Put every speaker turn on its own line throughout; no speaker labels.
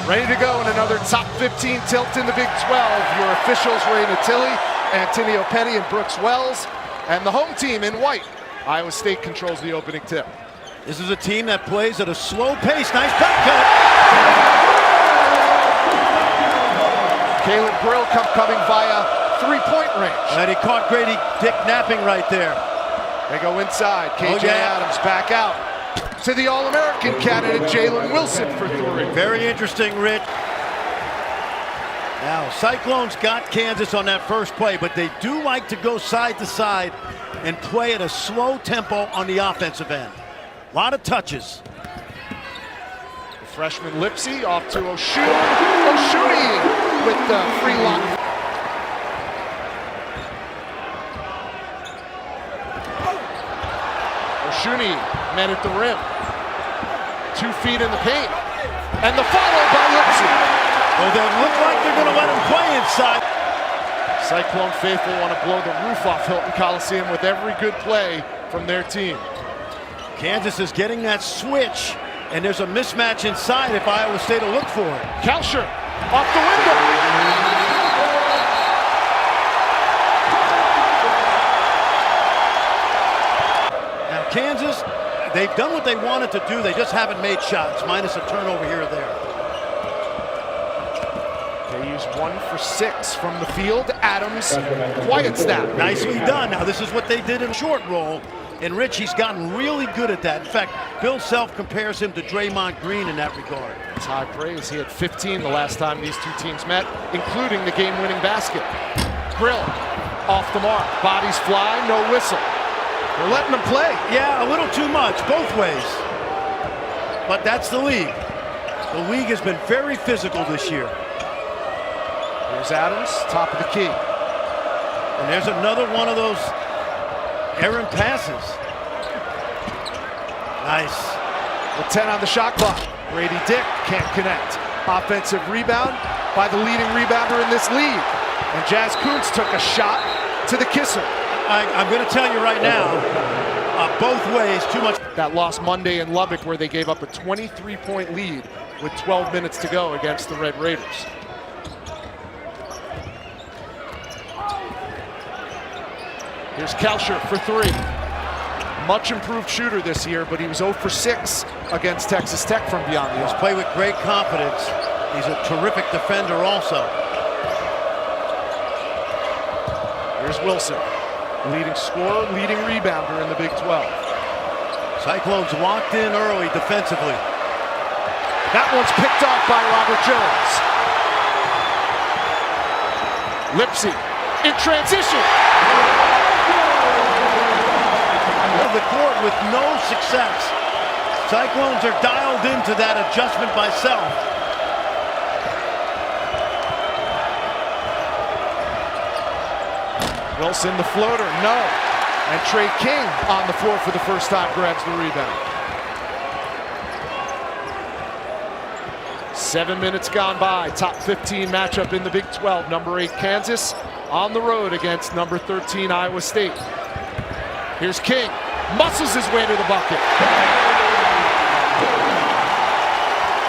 Ready to go in another top 15 tilt in the Big 12. Your officials, Ray Natilli, Antonio Petty, and Brooks Wells. And the home team in white, Iowa State, controls the opening tip.
This is a team that plays at a slow pace. Nice back cut.
Caleb Brill coming via three-point range.
And he caught Grady Dick napping right there.
They go inside. KJ Adams back out to the All-American candidate Jalen Wilson for three.
Very interesting, Rich. Now, Cyclones got Kansas on that first play, but they do like to go side to side and play at a slow tempo on the offensive end. A lot of touches.
The freshman Lipsy off to Oshuni with the free lock. Oshuni met at the rim. 2 feet in the paint. And the follow by Lipsy.
Well, they look like they're going to let him play inside.
Cyclone faithful want to blow the roof off Hilton Coliseum with every good play from their team.
Kansas is getting that switch, and there's a mismatch inside if Iowa State will look for it.
Kalsher off the window.
Now Kansas, they've done what they wanted to do. They just haven't made shots, minus a turnover here or there.
They use 1 for 6 from the field. Adams quiets that.
Nicely done. Now this is what they did in short roll. And Rich, he's gotten really good at that. In fact, Bill Self compares him to Draymond Green in that regard.
It's high praise. He had 15 the last time these two teams met, including the game-winning basket. Brill off the mark. Bodies fly, no whistle. They're letting them play.
Yeah, a little too much, both ways. But that's the league. The league has been very physical this year.
Here's Adams, top of the key.
And there's another one of those errant passes. Nice.
With 10 on the shot clock. Grady Dick can't connect. Offensive rebound by the leading rebounder in this league. And Jazz Kuntz took a shot to the kisser.
I'm going to tell you right now, both ways, too much.
That loss Monday in Lubbock where they gave up a 23-point lead with 12 minutes to go against the Red Raiders. Here's Kalsher for 3. Much improved shooter this year, but he was 0 for 6 against Texas Tech from beyond the arc.
He's played with great confidence. He's a terrific defender also.
Here's Wilson, leading scorer, leading rebounder in the Big 12.
Cyclones locked in early defensively.
That one's picked off by Robert Jones. Lipsy in transition.
The court with no success. Cyclones are dialed into that adjustment by Self.
Wilson the floater, no. And Trey King on the floor for the first time grabs the rebound. 7 minutes gone by. Top 15 matchup in the Big 12. Number 8 Kansas on the road against number 13 Iowa State. Here's King. Muscles his way to the bucket.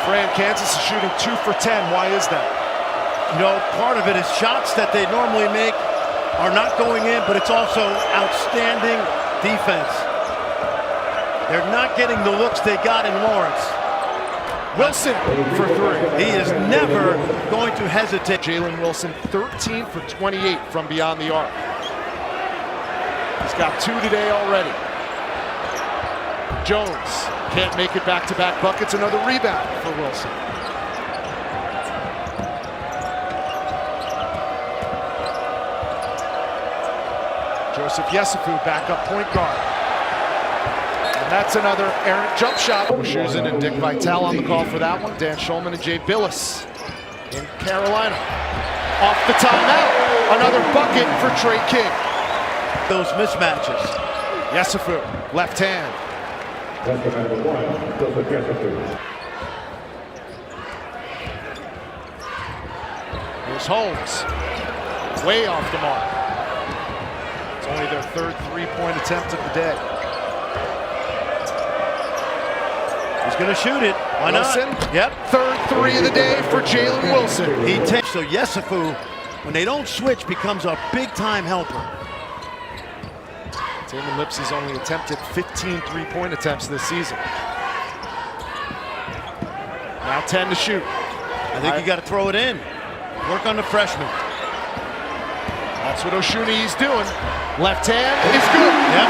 Fran, Kansas is shooting 2 for 10. Why is that?
You know, part of it is shots that they normally make are not going in, but it's also outstanding defense. They're not getting the looks they got in Lawrence.
Wilson for 3.
He is never going to hesitate.
Jalen Wilson 13 for 28 from beyond the arc. He's got 2 today already. Jones can't make it back-to-back buckets. Another rebound for Wilson. Joseph Yesufu, backup point guard. And that's another errant jump shot. Wischusen and Dick Vitale on the call for that one. Dan Schulman and Jay Billis in Carolina. Off the timeout. Another bucket for Trey King.
Those mismatches.
Yesufu, left hand. Here's Holmes, way off the mark. It's only their 3rd three-point attempt of the day.
He's going to shoot it. Why
Wilson,
not? Yep.
third three of the day for Jalen Wilson.
He takes so Yesufu, when they don't switch, becomes a big-time helper.
Taman Lipsy's only attempted 15 three-point attempts this season. Now 10 to shoot.
I think you got to throw it in. Work on the freshman.
That's what Oshuni's doing. Left hand is good.
Yep.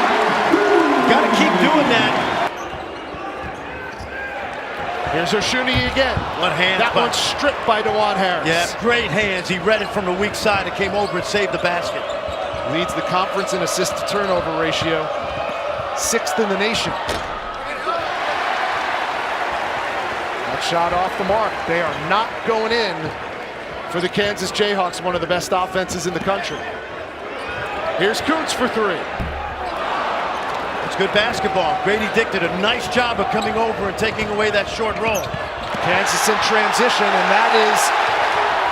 Got to keep doing that.
Here's Oshuni again.
What hands?
That one's stripped by DeJuan Harris.
Yeah, great hands. He read it from the weak side and came over and saved the basket.
Leads the conference in assist-to-turnover ratio. 6th in the nation. That shot off the mark. They are not going in for the Kansas Jayhawks, one of the best offenses in the country. Here's Kuntz for three.
It's good basketball. Grady Dick did a nice job of coming over and taking away that short roll.
Kansas in transition, and that is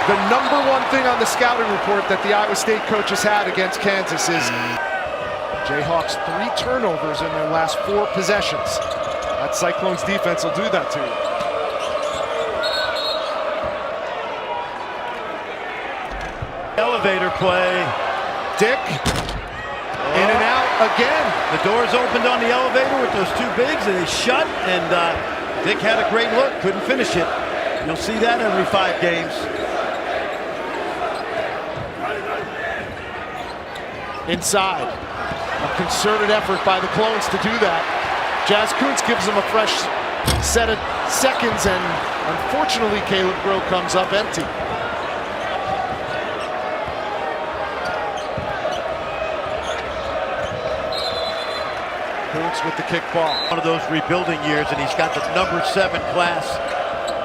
the #1 thing on the scouting report that the Iowa State coaches had against Kansas is Jayhawks 3 turnovers in their last 4 possessions. That Cyclones defense will do that to you.
Elevator play.
Dick, in and out again.
The doors opened on the elevator with those 2 bigs, and they shut, and Dick had a great look, couldn't finish it. You'll see that every 5 games.
Inside. A concerted effort by the Clones to do that. Jazz Kuntz gives them a fresh set of seconds, and unfortunately Caleb Groh comes up empty. Kuntz with the kickball.
One of those rebuilding years, and he's got the #7 class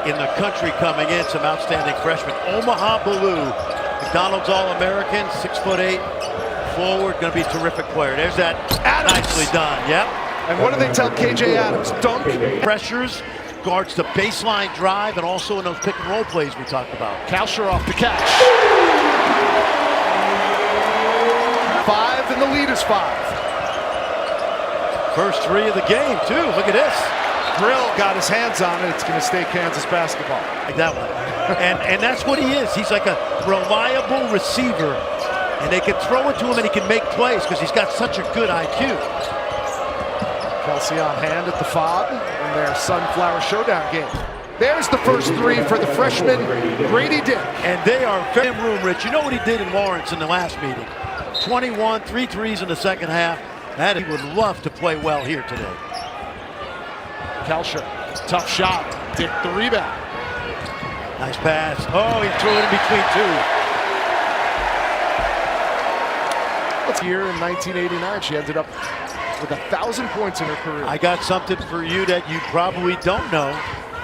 in the country coming in. Some outstanding freshmen. Omaha Baloo, McDonald's All-American, 6'8", forward, going to be a terrific player. There's that.
Adams.
Nicely done. Yep.
And what do they tell KJ Adams? Dunk.
Pressures, guards the baseline drive, and also in those pick and roll plays we talked about.
Kalsher off the catch. 5, and the lead is 5.
First 3 of the game, too. Look at this.
Grill got his hands on it. It's going to stay Kansas basketball.
Like that one. and that's what he is. He's like a reliable receiver. And they can throw it to him and he can make plays because he's got such a good IQ.
Kelsey on hand at the fob in their Sunflower Showdown game. There's the first 3 for the freshman, Grady Dick.
And they are very room rich. You know what he did in Lawrence in the last meeting? 21, 3 threes in the second half. That he would love to play well here today.
Kalsher, tough shot. Dick the rebound.
Nice pass. Oh, he threw it in between 2.
Here in 1989, she ended up with 1,000 points in her career.
I got something for you that you probably don't know.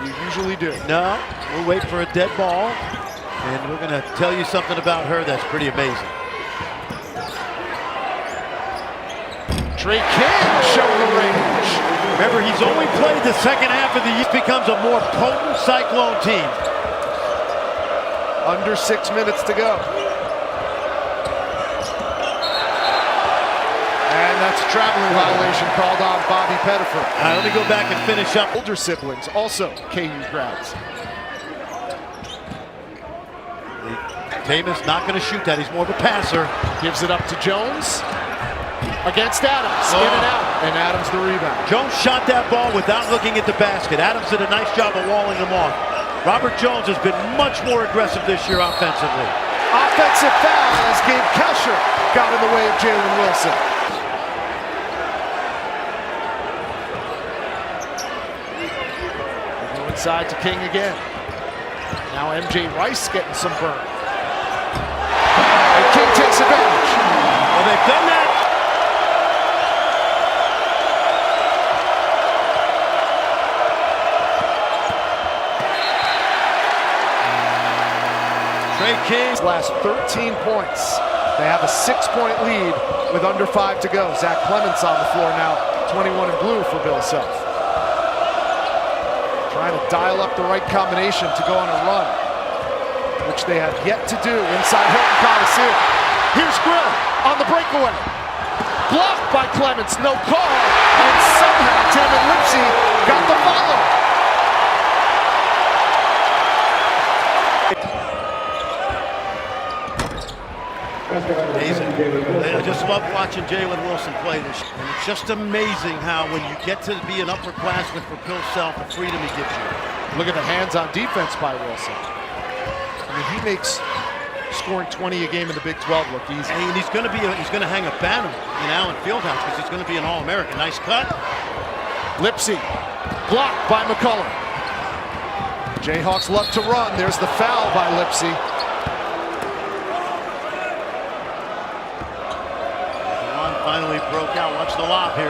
You usually do.
No, we'll wait for a dead ball, and we're going to tell you something about her that's pretty amazing.
Trey King showing the range.
Remember, he's only played the second half of the year. Becomes a more potent Cyclone team.
Under 6 minutes to go. And that's a traveling violation called on Bobby Pettiford.
Let me go back and finish up.
Older siblings, also KU grads.
Taman's not going to shoot that. He's more of a passer.
Gives it up to Jones. Against Adams, in and out, and Adams the rebound.
Jones shot that ball without looking at the basket. Adams did a nice job of walling him off. Robert Jones has been much more aggressive this year offensively.
Offensive foul as Gabe Kalsher got in the way of Jalen Wilson. They go inside to King again. Now MJ Rice getting some burn. And King takes advantage.
Well, they've done that. King's
last 13 points. They have a 6-point lead with under 5 to go. Zach Clements on the floor now, 21 in blue for Bill Self. Trying to dial up the right combination to go on a run, which they have yet to do inside Hilton Coliseum. Here's Grill on the breakaway. Blocked by Clements, no call, and somehow Taman Lipsy got the follow.
love watching Jalen Wilson play this. And it's just amazing how when you get to be an upperclassman for Phil Self, the freedom he gives you.
Look at the hands-on defense by Wilson. I mean, he makes scoring 20 a game in the Big 12 look easy.
And he's going to hang a banner in Allen Fieldhouse because he's going to be an All-American. Nice cut.
Lipsy blocked by McCullough. Jayhawks love to run. There's the foul by Lipsy.
Finally broke out. Watch the lob here.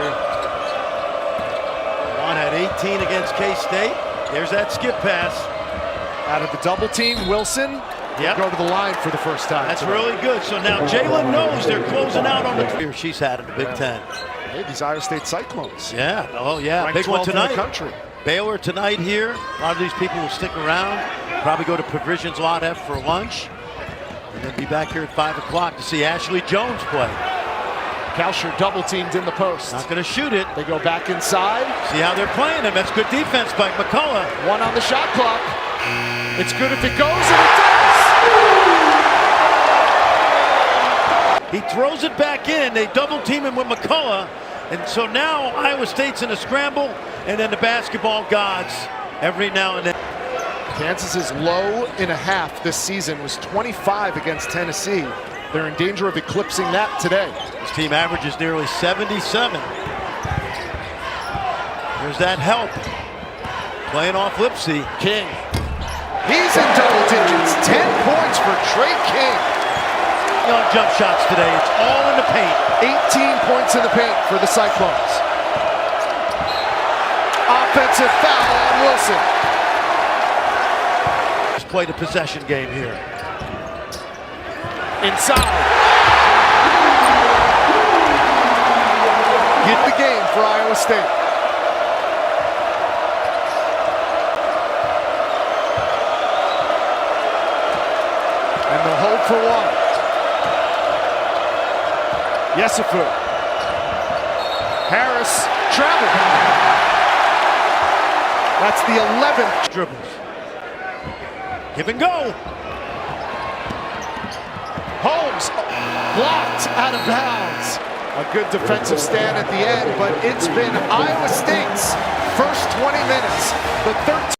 Juan had 18 against K-State. There's that skip pass.
Out of the double team, Wilson go to the line for the first time.
That's really good. So now Jalen knows they're closing out on the she's had in the Big Ten.
Hey, these Iowa State Cyclones.
Yeah. Oh, yeah.
Ranked
Big one
12th in
tonight.
the country.
Baylor tonight here. A lot of these people will stick around. Probably go to Provisions Lot F for lunch. And then be back here at 5 o'clock to see Ashley Jones play.
Kalsher double teamed in the post.
Not going to shoot it.
They go back inside.
See how they're playing him. That's good defense by McCullough.
One on the shot clock. It's good if it goes, and it does!
He throws it back in. They double team him with McCullough. And so now Iowa State's in a scramble, and then the basketball gods every now and then.
Kansas's low in a half this season was 25 against Tennessee. They're in danger of eclipsing that today.
This team averages nearly 77. There's that help. Playing off Lipsy.
King. He's in double digits. 10 points for Trey King.
On jump shots today. It's all in the paint.
18 points in the paint for the Cyclones. Offensive foul on Wilson.
Just played a possession game here.
Inside. Get the game for Iowa State. And they'll hold for one. Yesufu. Harris travel. That's the 11th
Dribbles. Give and go.
Holmes blocked out of bounds. A good defensive stand at the end, but it's been Iowa State's first 20 minutes. The 13